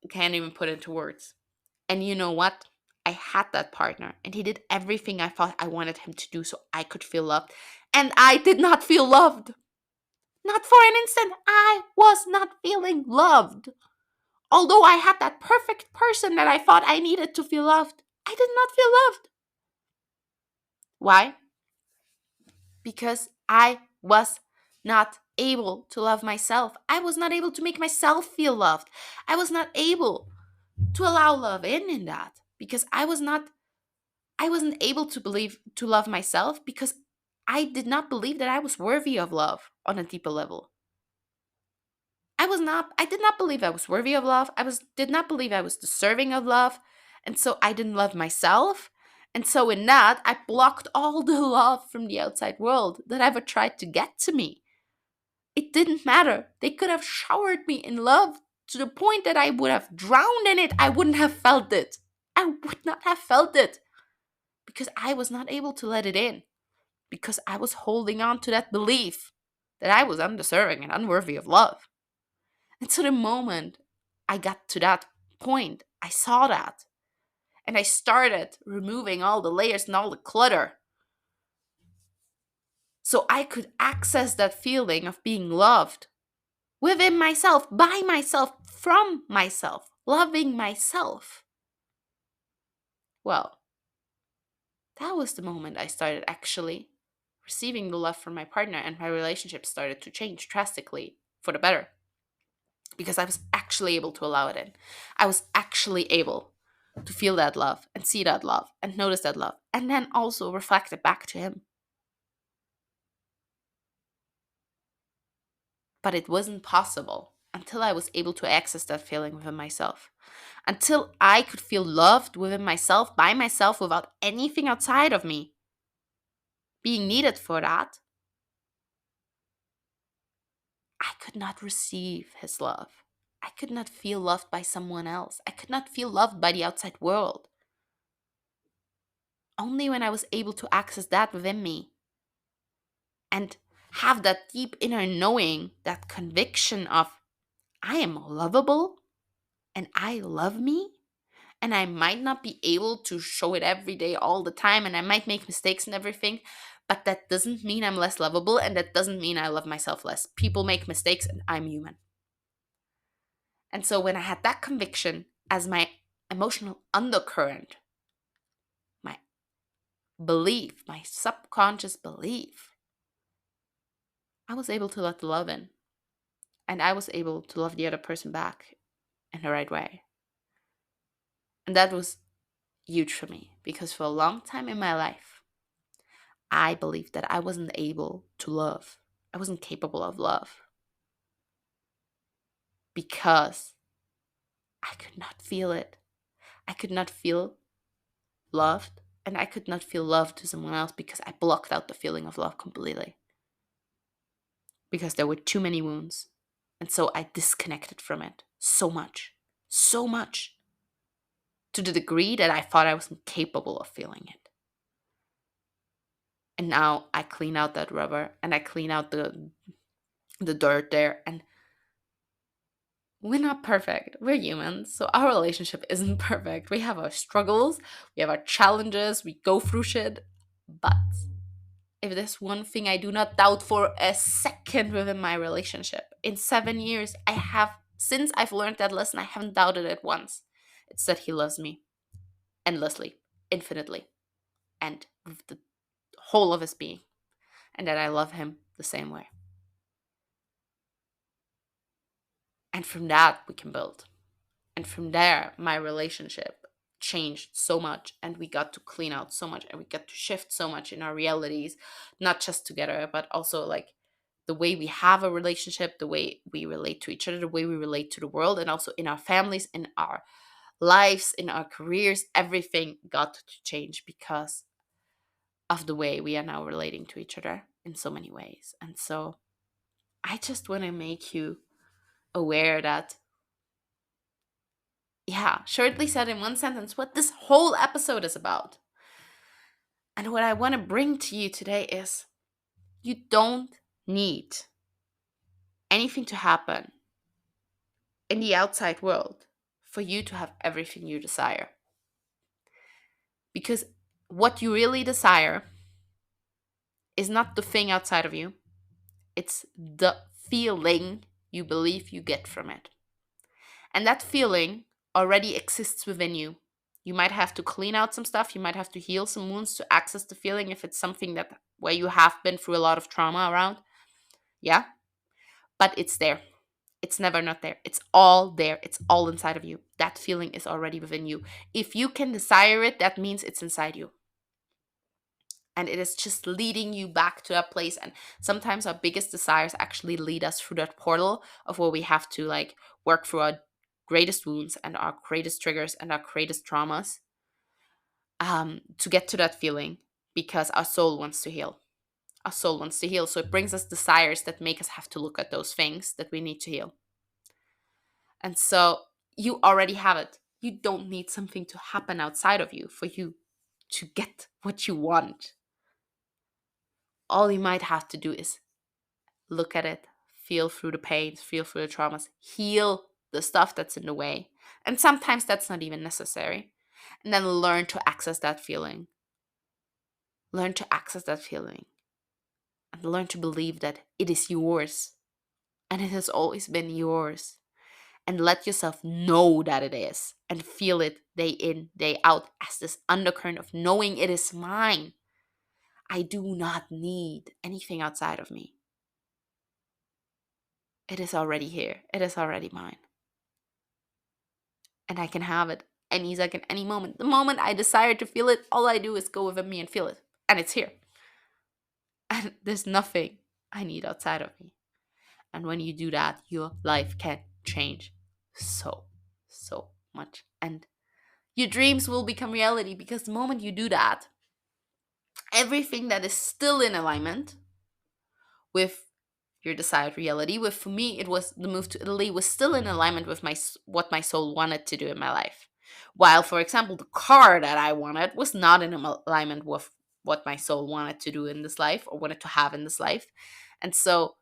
I can't even put into words. And you know what? I had that partner and he did everything I thought I wanted him to do so I could feel loved. And I did not feel loved. Not for an instant. I was not feeling loved. Although I had that perfect person that I thought I needed to feel loved, I did not feel loved. Why? Because I was not able to love myself. I was not able to make myself feel loved. I was not able to allow love in that because I wasn't able to believe to love myself because I did not believe that I was worthy of love on a deeper level. I did not believe I was worthy of love. Did not believe I was deserving of love. And so I didn't love myself. And so in that, I blocked all the love from the outside world that ever tried to get to me. It didn't matter. They could have showered me in love to the point that I would have drowned in it. I wouldn't have felt it. I would not have felt it because I was not able to let it in, because I was holding on to that belief that I was undeserving and unworthy of love. And so the moment I got to that point, I saw that and I started removing all the layers and all the clutter so I could access that feeling of being loved within myself, by myself, from myself, loving myself. Well, That was the moment I started actually receiving the love from my partner, and my relationship started to change drastically for the better because I was actually able to allow it in. I was actually able to feel that love and see that love and notice that love and then also reflect it back to him. But it wasn't possible until I was able to access that feeling within myself. Until I could feel loved within myself, by myself, without anything outside of me being needed for that, I could not receive his love. I could not feel loved by someone else. I could not feel loved by the outside world. Only when I was able to access that within me and have that deep inner knowing, that conviction of I am lovable and I love me. And I might not be able to show it every day all the time, and I might make mistakes and everything, but that doesn't mean I'm less lovable, and that doesn't mean I love myself less. People make mistakes and I'm human. And so when I had that conviction as my emotional undercurrent, my belief, my subconscious belief, I was able to let the love in. And I was able to love the other person back in the right way. And that was huge for me because for a long time in my life, I believed that I wasn't able to love. I wasn't capable of love because I could not feel it. I could not feel loved, and I could not feel love to someone else because I blocked out the feeling of love completely because there were too many wounds. And so I disconnected from it so much, to the degree that I thought I wasn't capable of feeling it. And now I clean out that rubber and I clean out the dirt there, and we're not perfect. We're humans. So our relationship isn't perfect. We have our struggles, we have our challenges, we go through shit. But if there's one thing I do not doubt for a second within my relationship, in 7 years, since I've learned that lesson, I haven't doubted it once. It's that he loves me endlessly, infinitely, and with the whole of his being, and that I love him the same way. And from that, we can build. And from there, my relationship changed so much, and we got to clean out so much, and we got to shift so much in our realities, not just together, but also like the way we have a relationship, the way we relate to each other, the way we relate to the world, and also in our families, in our lives, in our careers. Everything got to change because of the way we are now relating to each other in so many ways. And so I just want to make you aware that, yeah, shortly said in one sentence, what this whole episode is about. And what I want to bring to you today is you don't need anything to happen in the outside world for you to have everything you desire. Because what you really desire is not the thing outside of you, it's the feeling you believe you get from it. And that feeling already exists within you. You might have to clean out some stuff, you might have to heal some wounds to access the feeling if it's something that where you have been through a lot of trauma around. Yeah, but it's there. It's never not there. It's all there. It's all inside of you. That feeling is already within you. If you can desire it, that means it's inside you. And it is just leading you back to that place. And sometimes our biggest desires actually lead us through that portal of where we have to like work through our greatest wounds and our greatest triggers and our greatest traumas, to get to that feeling, because our soul wants to heal. Our soul wants to heal. So it brings us desires that make us have to look at those things that we need to heal. And so you already have it. You don't need something to happen outside of you for you to get what you want. All you might have to do is look at it, feel through the pains, feel through the traumas, heal the stuff that's in the way. And sometimes that's not even necessary. And then learn to access that feeling. Learn to access that feeling. And learn to believe that it is yours. And it has always been yours. and let yourself know that it is and feel it day in, day out as this undercurrent of knowing it is mine. I do not need anything outside of me. It is already here. It is already mine. And I can have it any second, any moment. The moment I desire to feel it, all I do is go within me and feel it. And it's here. And there's nothing I need outside of me. And when you do that, your life can change so, so much. And your dreams will become reality, because the moment you do that, everything that is still in alignment with your desired reality, with, for me, it was the move to Italy, was still in alignment with what my soul wanted to do in my life. While, for example, the car that I wanted was not in alignment with what my soul wanted to do in this life, or wanted to have in this life. And so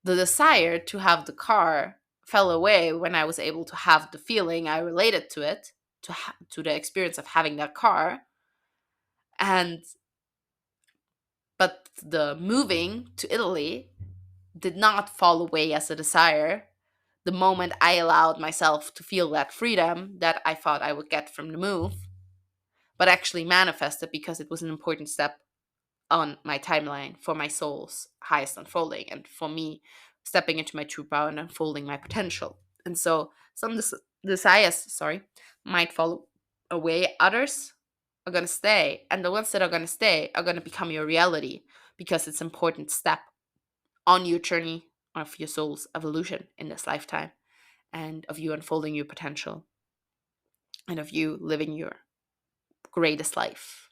the desire to have the car fell away when I was able to have the feeling I related to it, to the experience of having that car. And but the moving to Italy did not fall away as a desire the moment I allowed myself to feel that freedom that I thought I would get from the move, but actually manifested because it was an important step on my timeline for my soul's highest unfolding, and for me stepping into my true power and unfolding my potential. And so some desires, might fall away, others are going to stay, and the ones that are going to stay are going to become your reality, because it's an important step on your journey of your soul's evolution in this lifetime, and of you unfolding your potential, and of you living your greatest life.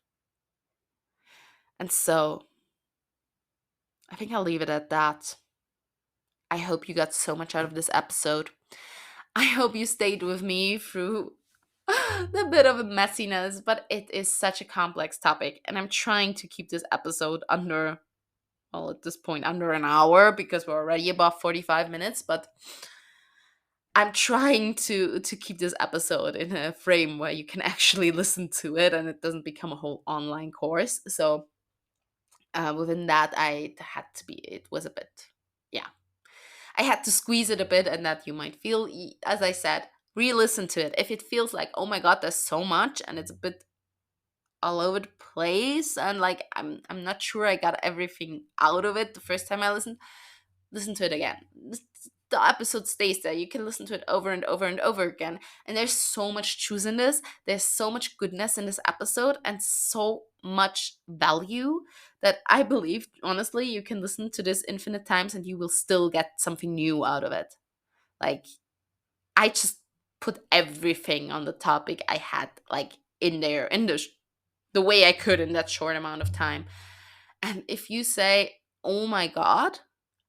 And so I think I'll leave it at that. I hope you got so much out of this episode. I hope you stayed with me through the bit of a messiness, but it is such a complex topic, and I'm trying to keep this episode under, well, at this point, under an hour, because we're already above 45 minutes, but I'm trying to keep this episode in a frame where you can actually listen to it and it doesn't become a whole online course. So within that, it was a bit, yeah, I had to squeeze it a bit, and that you might feel, as I said, re-listen to it. If it feels like, oh my god, there's so much and it's a bit all over the place, and like I'm not sure I got everything out of it the first time I listened, listen to it again. The episode stays there. You can listen to it over and over and over again. And there's so much truth in this. There's so much goodness in this episode, and so much value, that I believe, honestly, you can listen to this infinite times and you will still get something new out of it. Like, I just put everything on the topic I had, like, in there, in the way I could in that short amount of time. And if you say, oh my God,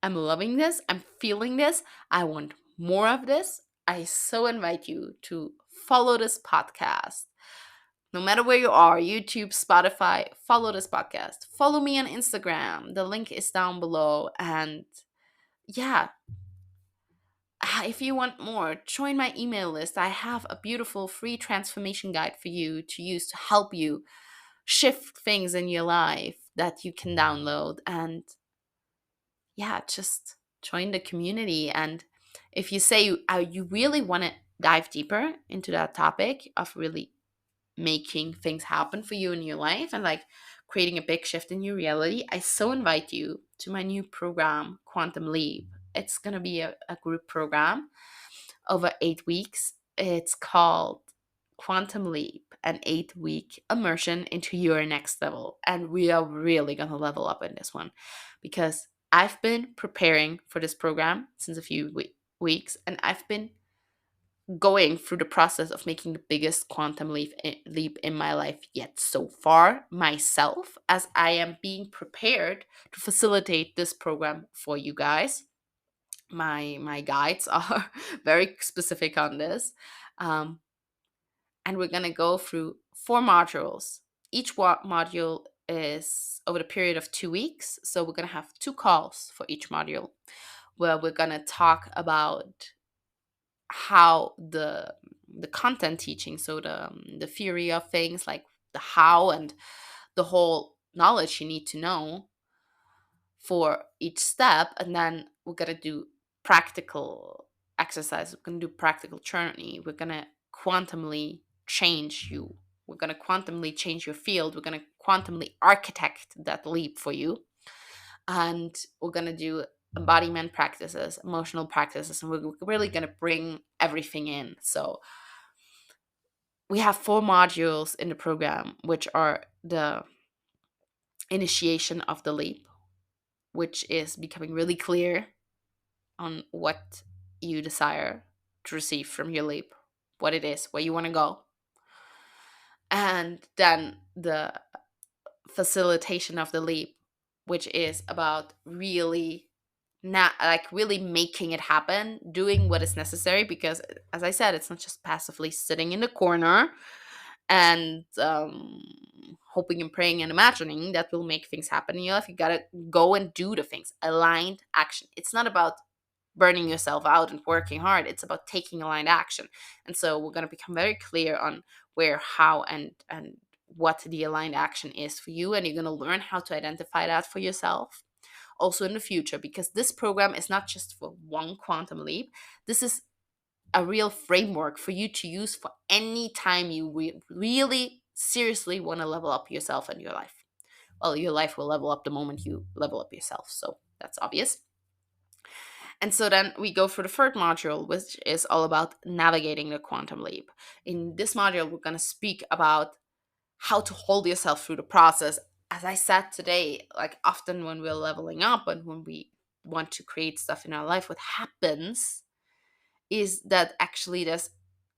I'm loving this, I'm feeling this, I want more of this, I so invite you to follow this podcast. No matter where you are, YouTube, Spotify, follow this podcast. Follow me on Instagram. The link is down below. And yeah, if you want more, join my email list. I have a beautiful free transformation guide for you to use to help you shift things in your life that you can download. And yeah, just join the community. And if you say you really want to dive deeper into that topic of really making things happen for you in your life, and like creating a big shift in your reality, I so invite you to my new program, Quantum Leap. It's going to be a group program over 8 weeks. It's called Quantum Leap, an 8-week immersion into your next level. And we are really going to level up in this one, because I've been preparing for this program since a few weeks, and I've been going through the process of making the biggest quantum leap in my life yet so far myself, as I am being prepared to facilitate this program for you guys. My guides are very specific on this, um, and we're gonna go through 4 modules. Each module is over the period of 2 weeks, so we're gonna have 2 calls for each module, where we're gonna talk about how the content teaching, so the theory of things, like the how and the whole knowledge you need to know for each step, and then we're gonna do practical exercise, we're going to do practical journey, we're going to quantumly change you, we're going to quantumly change your field, we're going to quantumly architect that leap for you. And we're going to do embodiment practices, emotional practices, and we're really going to bring everything in. So we have 4 modules in the program, which are the initiation of the leap, which is becoming really clear on what you desire to receive from your leap, what it is, where you want to go. And then the facilitation of the leap, which is about really not like really making it happen, doing what is necessary, because as I said, it's not just passively sitting in the corner and hoping and praying and imagining that will make things happen in your life. You gotta go and do the things. Aligned action. It's not about burning yourself out and working hard. It's about taking aligned action. And so we're gonna become very clear on where, how, and what the aligned action is for you, and you're gonna learn how to identify that for yourself also in the future, because this program is not just for one quantum leap. This is a real framework for you to use for any time you really seriously want to level up yourself and your life. Well, your life will level up the moment you level up yourself, so that's obvious. And so then we go for the third module, which is all about navigating the quantum leap. In this module, we're going to speak about how to hold yourself through the process. As I said today, like often when we're leveling up and when we want to create stuff in our life, what happens is that actually there's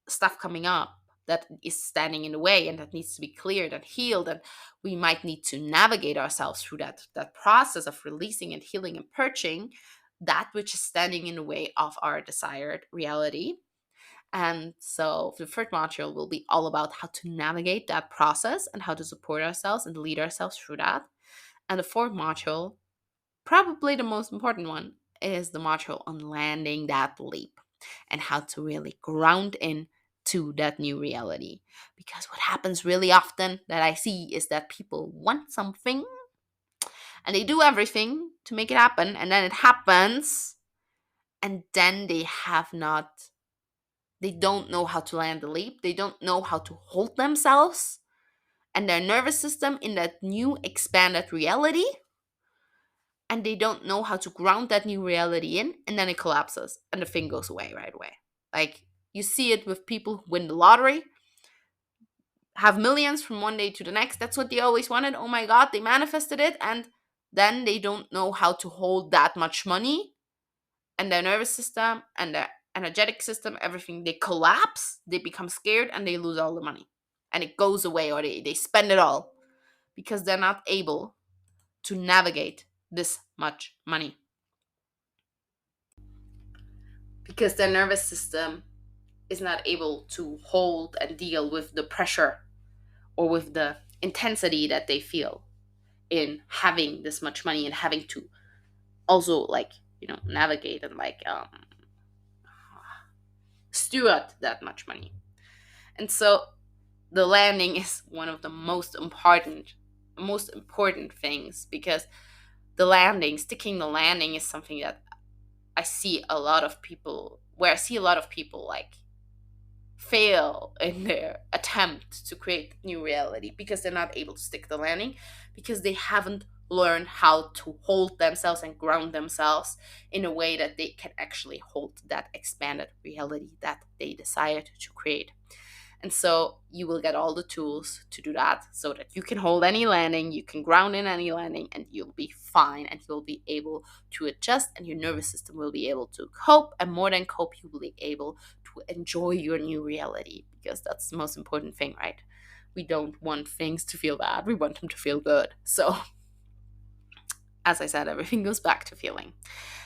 stuff coming up that is standing in the way and that needs to be cleared and healed, and we might need to navigate ourselves through that process of releasing and healing and purging that which is standing in the way of our desired reality. And so the third module will be all about how to navigate that process and how to support ourselves and lead ourselves through that. And the fourth module, probably the most important one, is the module on landing that leap and how to really ground in to that new reality. Because what happens really often that I see is that people want something and they do everything to make it happen, and then it happens, and then they don't know how to land the leap. They don't know how to hold themselves and their nervous system in that new expanded reality, and they don't know how to ground that new reality in, and then it collapses and the thing goes away right away. Like you see it with people who win the lottery, have millions from one day to the next. That's what they always wanted. Oh my god, they manifested it, and then they don't know how to hold that much money, and their nervous system and their energetic system, everything, they collapse, they become scared, and they lose all the money, and it goes away, or they spend it all because they're not able to navigate this much money, because their nervous system is not able to hold and deal with the pressure or with the intensity that they feel in having this much money and having to also navigate and steward that much money. And so the landing is one of the most important things, because sticking the landing is something that I see a lot of people like fail in their attempt to create new reality, because they're not able to stick the landing, because they haven't learned how to hold themselves and ground themselves in a way that they can actually hold that expanded reality that they desired to create. And so you will get all the tools to do that, so that you can hold any landing, you can ground in any landing, and you'll be fine, and you'll be able to adjust, and your nervous system will be able to cope, and more than cope, you will be able to enjoy your new reality, because that's the most important thing, right? We don't want things to feel bad, we want them to feel good. So as I said, everything goes back to feeling.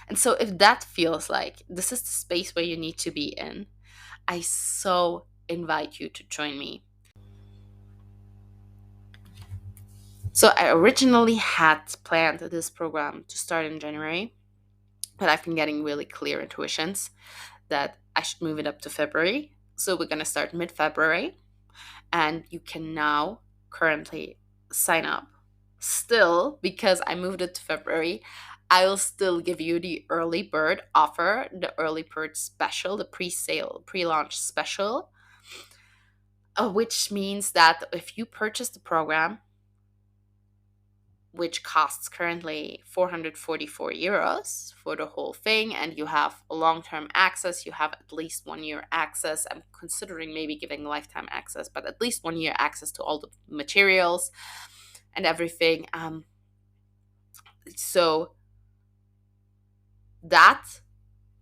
And so if that feels like this is the space where you need to be in, I so invite you to join me. So I originally had planned this program to start in January, but I've been getting really clear intuitions that I should move it up to February. So we're going to start mid-February, and you can now currently sign up. Still, because I moved it to February, I will still give you the early bird offer, the early bird special, the pre-sale, pre-launch special, which means that if you purchase the program, which costs currently 444 euros for the whole thing, and you have long-term access, you have at least 1 year access. I'm considering maybe giving lifetime access, but at least 1 year access to all the materials and everything. So that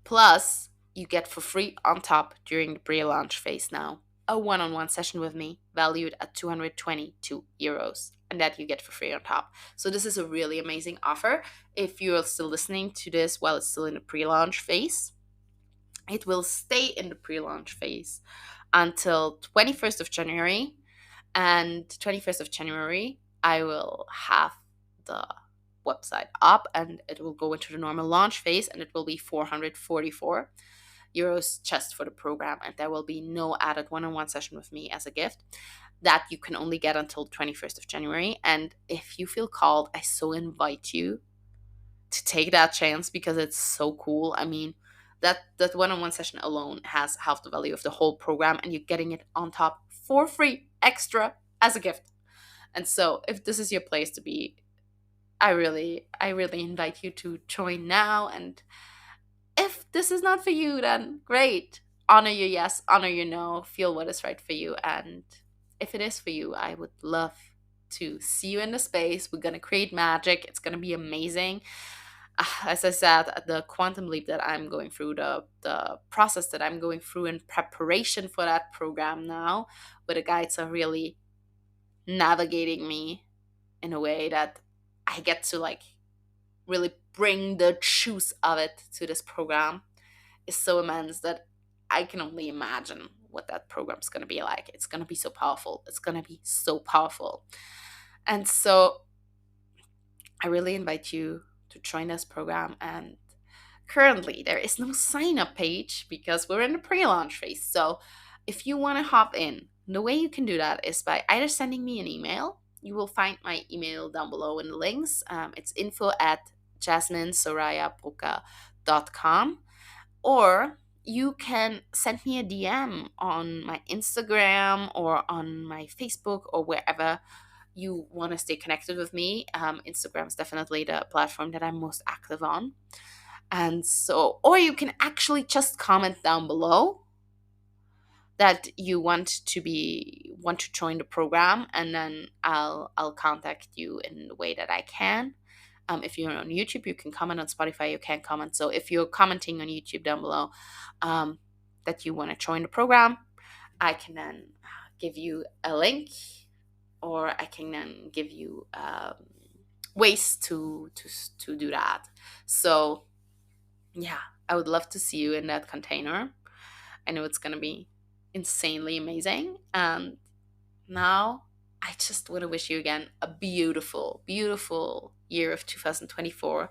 plus you get for free on top during the pre-launch phase now a one-on-one session with me valued at 222 euros, and that you get for free on top. So this is a really amazing offer. If you're still listening to this while it's still in the pre-launch phase, it will stay in the pre-launch phase until 21st of January. And 21st of January, I will have the website up and it will go into the normal launch phase, and it will be 444 euros just for the program, and there will be no added one-on-one session with me as a gift. That you can only get until 21st of January. And if you feel called, I so invite you to take that chance, because it's so cool. I mean, that one-on-one session alone has half the value of the whole program, and you're getting it on top for free extra as a gift. And so if this is your place to be, I really invite you to join now. And if this is not for you, then great. Honor your yes, honor your no, feel what is right for you. And if it is for you, I would love to see you in the space. We're going to create magic. It's going to be amazing. As I said, the quantum leap that I'm going through, the process that I'm going through in preparation for that program now, where the guides are really navigating me in a way that I get to like really bring the juice of it to this program, is so immense that I can only imagine what that program's going to be like. It's going to be so powerful. It's going to be so powerful. And so I really invite you to join this program. And currently, there is no sign up page because we're in the pre launch phase. So if you want to hop in, the way you can do that is by either sending me an email. You will find my email down below in the links. It's info@jasminesorayabruca.com. Or you can send me a DM on my Instagram or on my Facebook or wherever you want to stay connected with me. Instagram is definitely the platform that I'm most active on. And so, or you can actually just comment down below that you want to join the program, and then I'll contact you in the way that I can. If you're on YouTube, you can comment. On Spotify, you can comment. So if you're commenting on YouTube down below that you want to join the program, I can then give you a link, or I can then give you ways to do that. So yeah, I would love to see you in that container. I know it's going to be insanely amazing. And now I just want to wish you again a beautiful, beautiful year of 2024.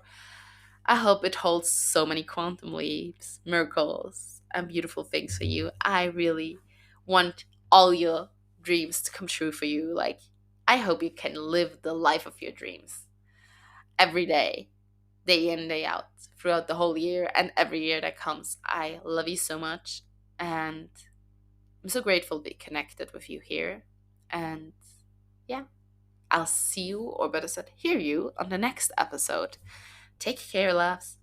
I hope it holds so many quantum leaps, miracles, and beautiful things for you. I really want all your dreams to come true for you. Like, I hope you can live the life of your dreams every day in, day out, throughout the whole year and every year that comes. I love you so much, and I'm so grateful to be connected with you here. And yeah, I'll see you, or better said, hear you, on the next episode. Take care, loves.